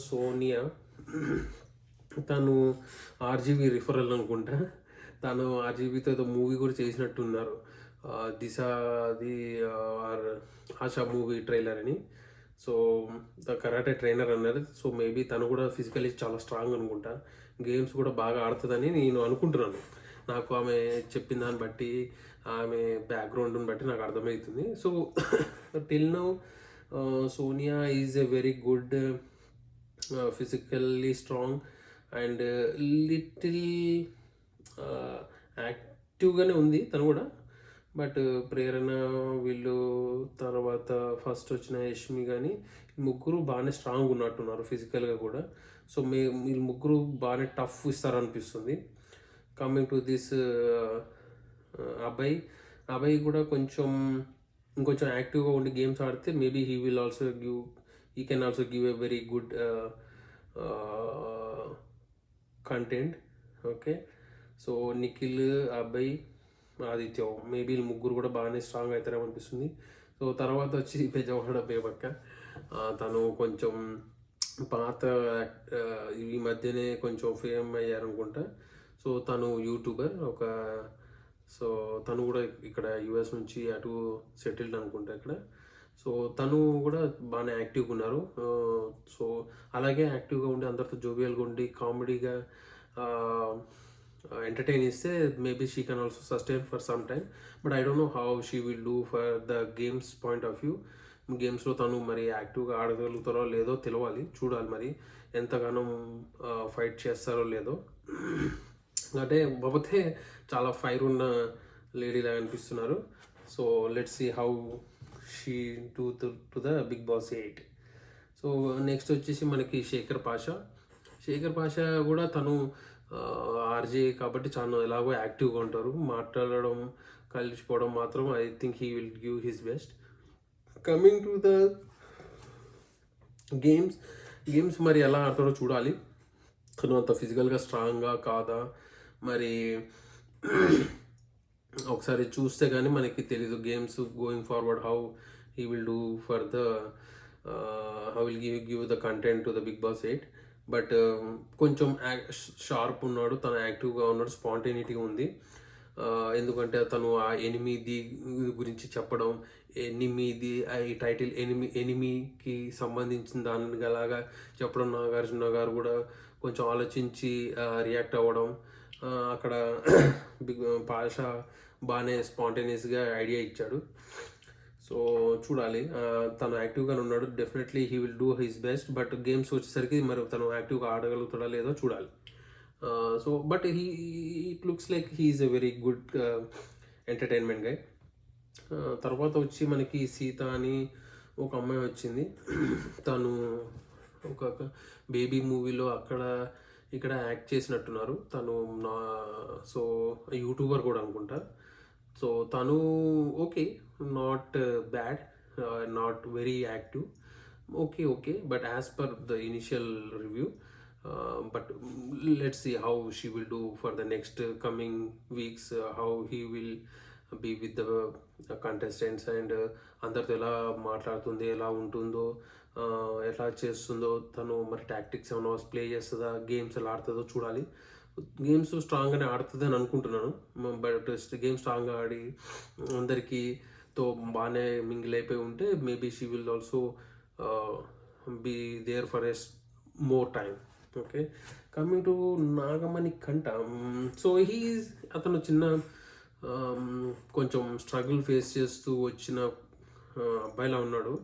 సోనియా తను RGV referral అనుకుంటా. తను ఆర్జీవీతో ఏదో మూవీ కూడా చేసినట్టున్నారు, దిశాది ఆర్ ఆశా మూవీ ట్రైలర్ అని. సో ద కరాటే ట్రైనర్ అన్నారు. సో మేబీ తను కూడా ఫిజికలీ చాలా స్ట్రాంగ్ అనుకుంటా, గేమ్స్ కూడా బాగా ఆడుతుందని నేను అనుకుంటున్నాను. నాకు ఆమె చెప్పిన దాన్ని బట్టి, ఆమె బ్యాక్గ్రౌండ్ని బట్టి నాకు అర్థమవుతుంది. So till now Sonia is a very good, physically strong and little యాక్టివ్గానే ఉంది తను కూడా. బట్ ప్రేరణ వీళ్ళు, తర్వాత ఫస్ట్ వచ్చిన యష్మి కానీ, ముగ్గురు బాగానే స్ట్రాంగ్ ఉన్నట్టున్నారు ఫిజికల్గా కూడా. సో వీళ్ళు ముగ్గురు బాగానే టఫ్ ఇస్తారనిపిస్తుంది. కమింగ్ టు దిస్ అభయ్ కూడా ఇంకొంచెం యాక్టివ్గా ఉండి గేమ్స్ ఆడితే maybe he can also give a very good content. Okay, so Nikhil, Abhay, Aditya maybe ముగ్గురు కూడా బాగానే స్ట్రాంగ్ అవుతారేమో అనిపిస్తుంది. సో తర్వాత వచ్చి బెజవాడ బేబక్క, తను కొంచెం పాత ఈ మధ్యనే కొంచెం ఫేమ్ అయ్యారనుకుంటా. సో తను యూట్యూబర్ సో తను కూడా ఇక్కడ యుఎస్ నుంచి అటు సెటిల్డ్ అనుకుంటా ఇక్కడ. సో తను కూడా బాగానే యాక్టివ్గా ఉన్నారు. సో అలాగే యాక్టివ్గా ఉండి అందరితో జోవియల్గా ఉండి కామెడీగా ఎంటర్టైన్ ఇస్తే maybe she can also sustain for some time. But I don't know how she will do for the games point of view. గేమ్స్లో తను మరి యాక్టివ్గా ఆడగలుగుతారో లేదో తెలియాలి, చూడాలి మరి ఎంతగానో ఫైట్ చేస్తారో లేదో. అంటే బాబోతే చాలా ఫైర్ ఉన్న లేడీలా అనిపిస్తున్నారు. So let's see how she to the Bigg Boss 8. So next వచ్చేసి మనకి శేఖర్ పాషా కూడా తను ఆర్జే కాబట్టి చాలా ఎలాగో యాక్టివ్గా ఉంటారు. మాట్లాడడం, కలిసిపోవడం మాత్రం I think he will give his best. Coming to the games మరి ఎలా ఆడతారో చూడాలి. తను అంత ఫిజికల్గా స్ట్రాంగ్గా కాదా మరి ఒకసారి చూస్తే కానీ మనకి తెలీదు. Games going forward how he will do for the how will give the content to the Bigg Boss 8. But కొంచెం షార్ప్ ఉన్నాడు, తను యాక్టివ్గా ఉన్నాడు, స్పాంటేనిటీ ఉంది. ఎందుకంటే తను ఆ ఎనిమిది గురించి చెప్పడం, ఈ టైటిల్ ఎనిమికి సంబంధించిన దాని అలాగా చెప్పడం, నాగార్జున గారు కూడా కొంచెం ఆలోచించి రియాక్ట్ అవ్వడం, అక్కడ పాషా బాగానే స్పాంటేనియస్గా ఐడియా ఇచ్చాడు. సో చూడాలి, తను యాక్టివ్గానే ఉన్నాడు. Definitely he will do his best. But games వచ్చేసరికి మరి తను యాక్టివ్గా ఆడగలుగుతాడా లేదో చూడాలి. So but it looks like he is a very good entertainment guy. తర్వాత వచ్చి మనకి సీత అని ఒక అమ్మాయి వచ్చింది. తను ఒక బేబీ మూవీలో ఇక్కడ యాక్ట్ చేసినట్టున్నారు. తను సో యూట్యూబర్ కూడా అనుకుంటా. సో తను okay, not bad, not very active, okay but as per the initial review. But let's see how she will do for the next coming weeks, how he will be with the contestants and అందరితో ఎలా మాట్లాడుతుంది, ఎలా ఉంటుందో, ఎలా చేస్తుందో, తను మరి tactics ఏమైనా ప్లే చేస్తుందా, గేమ్స్ ఎలా ఆడుతుందో చూడాలి. గేమ్స్ స్ట్రాంగ్గానే ఆడుతుంది అని అనుకుంటున్నాను. బట్ గేమ్ స్ట్రాంగ్గా ఆడి అందరికీతో బాగానే మింగిల్ అయిపోయి ఉంటే maybe she will also be there for a more time. Okay, coming to Nagamani Kanta. So అతను కొంచెం స్ట్రగుల్ ఫేస్ చేస్తూ వచ్చిన అబ్బాయిలా ఉన్నాడు.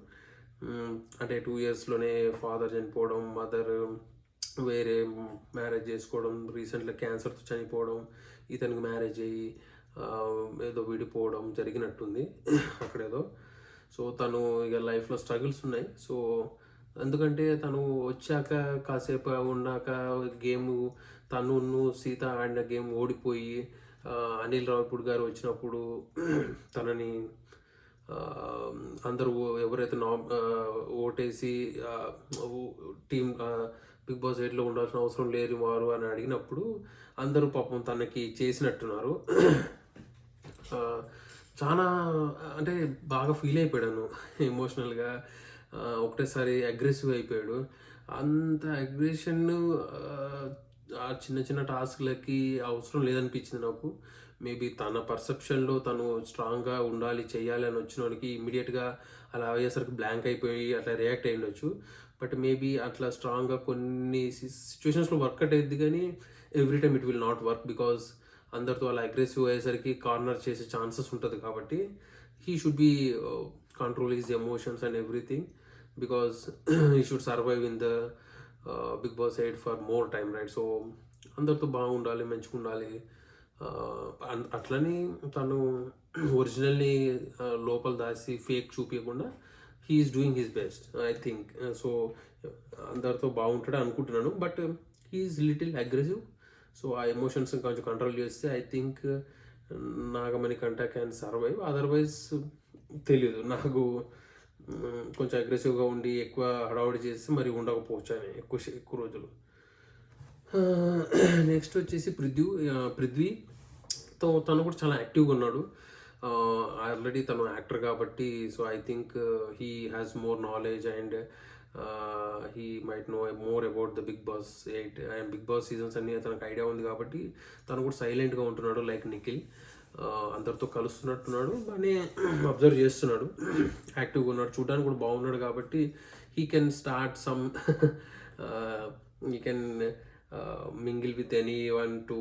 అంటే 2 yearsలోనే ఫాదర్ చనిపోవడం, మదర్ వేరే మ్యారేజ్ చేసుకోవడం, రీసెంట్గా క్యాన్సర్తో చనిపోవడం, ఇతనికి మ్యారేజ్ అయ్యి ఏదో విడిపోవడం జరిగినట్టుంది అక్కడేదో. సో తను ఇక లైఫ్లో స్ట్రగుల్స్ ఉన్నాయి. సో ఎందుకంటే తను వచ్చాక కాసేపు ఉన్నాక తను సీత ఆడిన గేమ్ ఓడిపోయి అనిల్ రావిపూడి గారు వచ్చినప్పుడు తనని అందరూ ఎవరైతే ఓటేసి టీం బిగ్ బాస్ 8లో ఉండాల్సిన అవసరం లేని వారు అని అడిగినప్పుడు అందరూ పాపం తనకి చేసినట్టున్నారు. చాలా అంటే బాగా ఫీల్ అయిపోయాను ఎమోషనల్గా. ఒకటేసారి అగ్రెసివ్ అయిపోయాడు. అంత అగ్రెషన్ ఆ చిన్న చిన్న టాస్క్లకి అవసరం లేదనిపించింది నాకు. మేబీ తన పర్సెప్షన్లో తను స్ట్రాంగ్గా ఉండాలి, చెయ్యాలి అని వచ్చినోడికి ఇమ్మీడియట్గా అలా అయ్యేసరికి బ్లాంక్ అయిపోయి అట్లా రియాక్ట్ అయ్యి ఉండొచ్చు. బట్ మేబీ అట్లా స్ట్రాంగ్గా కొన్ని సిచ్యువేషన్స్లో వర్కౌట్ అయ్యింది, కానీ every time it will not work. Because అందరితో అలా అగ్రెసివ్ అయ్యేసరికి కార్నర్ చేసే ఛాన్సెస్ ఉంటుంది. కాబట్టి he should be control his emotions and everything, because he should survive in the Bigg Boss 8 for more time, right? So అందరితో బాగుండాలి, మంచిగా ఉండాలి. అట్లని తను ఒరిజినల్ని లోపల దాచి ఫేక్ చూపించకుండా he's doing his best, I think. So అందరితో బాగుంటాడు అనుకుంటున్నాను. But he's little aggressive. So ఆ ఎమోషన్స్ కొంచెం కంట్రోల్ చేస్తే I think Nagamani Kanta can survive. Otherwise తెలియదు నాకు. కొంచెం అగ్రెసివ్గా ఉండి ఎక్కువ హడావుడి చేస్తే మరి ఉండకపోవచ్చు అని ఎక్కువ రోజులు. నెక్స్ట్ వచ్చేసి పృథ్వీతో తను కూడా చాలా యాక్టివ్గా ఉన్నాడు. ఆల్రెడీ తను యాక్టర్ కాబట్టి, so I think he has more knowledge and he might know more about the Bigg Boss 8 and Bigg Boss seasons అన్నీ తనకు ఐడియా ఉంది కాబట్టి తను కూడా సైలెంట్గా ఉంటున్నాడు. లైక్ నిఖిల్ అందరితో కలుస్తున్నట్టున్నాడు, బాగానే అబ్జర్వ్ చేస్తున్నాడు, యాక్టివ్గా ఉన్నాడు, చూడడానికి కూడా బాగున్నాడు. కాబట్టి he can start some he can mingle with any one to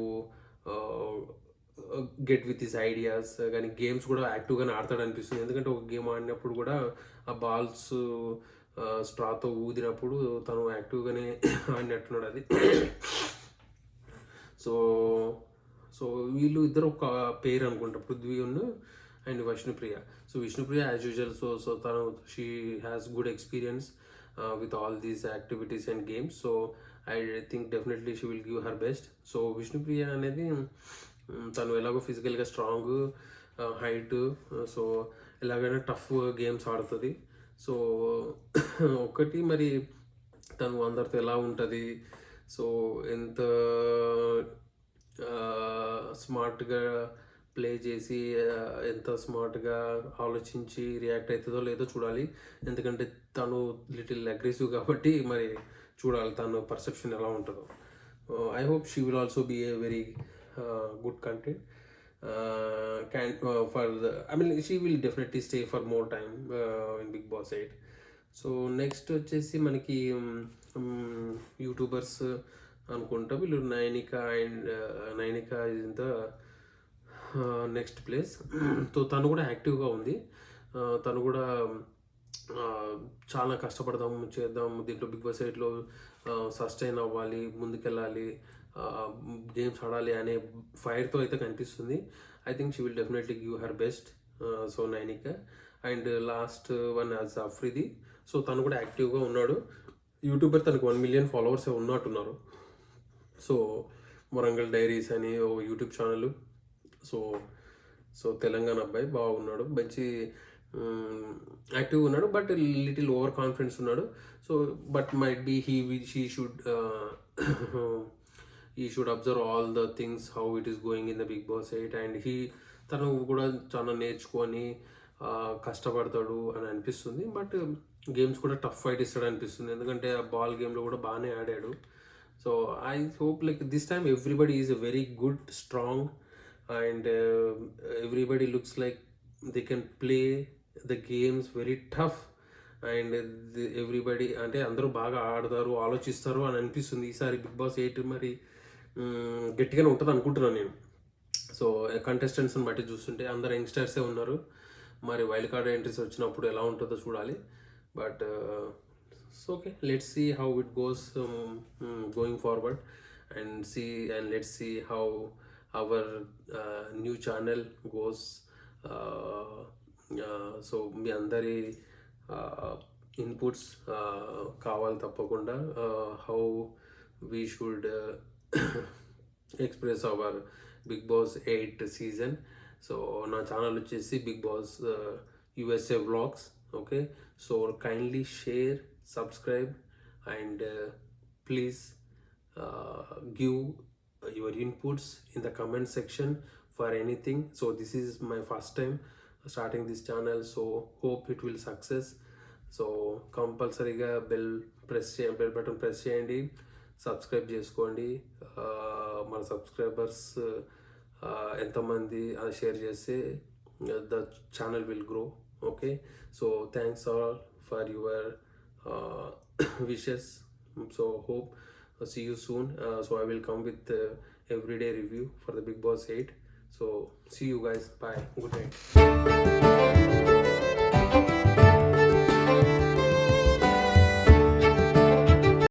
get with his ideas. కానీ గేమ్స్ కూడా యాక్టివ్గానే ఆడతాడు అనిపిస్తుంది. ఎందుకంటే ఒక గేమ్ ఆడినప్పుడు కూడా ఆ బాల్స్ స్ట్రాతో ఊదినప్పుడు తను యాక్టివ్గానే ఆడినట్టున్నాడు అది. సో సో వీళ్ళు ఇద్దరు ఒక పేరు అనుకుంటా, Prithvi and Vishnupriya. So Vishnupriya as usual, so తను she has good experience with all these activities and games. So I think definitely she will give her best. So Vishnupriya అనేది తను ఎలాగో ఫిజికల్గా స్ట్రాంగ్, హైట్, సో ఎలాగైనా టఫ్ గేమ్స్ ఆడుతుంది. సో ఒకటి మరి తను అందరితో ఎలా ఉంటుంది, సో ఎంత స్మార్ట్గా ప్లే చేసి ఎంత స్మార్ట్గా ఆలోచించి రియాక్ట్ అవుతుందో లేదో చూడాలి. ఎందుకంటే తను లిటిల్ అగ్రెసివ్ కాబట్టి మరి చూడాలి తను పర్సెప్షన్ ఎలా ఉంటుందో. I hope she will also be a very good content. She will definitely stay for more time in Bigg Boss 8. So next వచ్చేసి మనకి యూట్యూబర్స్ అనుకుంటా వీళ్ళు Nainika is in the next place. So తను కూడా యాక్టివ్గా ఉంది. తను కూడా చాలా కష్టపడదాం, చేద్దాం, దీంట్లో బిగ్ బాస్ 8లో సస్టైన్ అవ్వాలి, ముందుకెళ్ళాలి, గేమ్స్ ఆడాలి అనే ఫైర్తో అయితే కనిపిస్తుంది. I think she will definitely give her best. So Nainika and last one as Afridi. So తను కూడా యాక్టివ్గా ఉన్నాడు. యూట్యూబర్ తనకు 1 million ఫాలోవర్స్ ఉన్నట్టున్నారు. సో వరంగల్ డైరీస్ అని ఓ యూట్యూబ్ ఛానల్. సో తెలంగాణ అబ్బాయి బాగున్నాడు, మంచి యాక్టివ్గా ఉన్నాడు. బట్ లిటిల్ ఓవర్ కాన్ఫిడెన్స్ ఉన్నాడు. So but might be she should observe all the things how it is going in the Bigg Boss 8 and తను కూడా చాలా నేర్చుకొని కష్టపడతాడు అని అనిపిస్తుంది. బట్ గేమ్స్ కూడా టఫ్ ఫైట్ ఇస్తాడు అనిపిస్తుంది, ఎందుకంటే ఆ బాల్ గేమ్లో కూడా బాగానే ఆడాడు. So I hope like this time everybody is a very good, strong and everybody looks like they can play the games very tough and everybody అంటే అందరూ బాగా ఆడతారు, ఆలోచిస్తారు అని అనిపిస్తుంది. ఈసారి బిగ్ బాస్ 8 మరి గట్టిగానే ఉంటుంది అనుకుంటున్నాను నేను. సో కంటెస్టెంట్స్ని బట్టి చూస్తుంటే అందరు యంగ్స్టర్సే ఉన్నారు. మరి వైల్డ్ కార్డ్ ఎంట్రీస్ వచ్చినప్పుడు ఎలా ఉంటుందో చూడాలి. But okay, let's see how it goes going forward and let's see how our new channel goes. So మీ అందరి ఇన్పుట్స్ కావాలి తప్పకుండా. How we should express our Bigg Boss 8 season. So నా channel వచ్చేసి Bigg Boss USA vlogs. Okay, so kindly share, subscribe and please give your inputs in the comment section for anything. So this is my first time starting this channel, so hope it will success. So కంపల్సరీగా bell button press చేయండి, subscribe చేసుకోండి. మన subscribers ఎంతమంది అది share చేస్తే the channel will grow. Okay, so thanks all for your wishes. So hope see you soon. So I will come with everyday review for the Big Boss 8. So see you guys, bye, good night.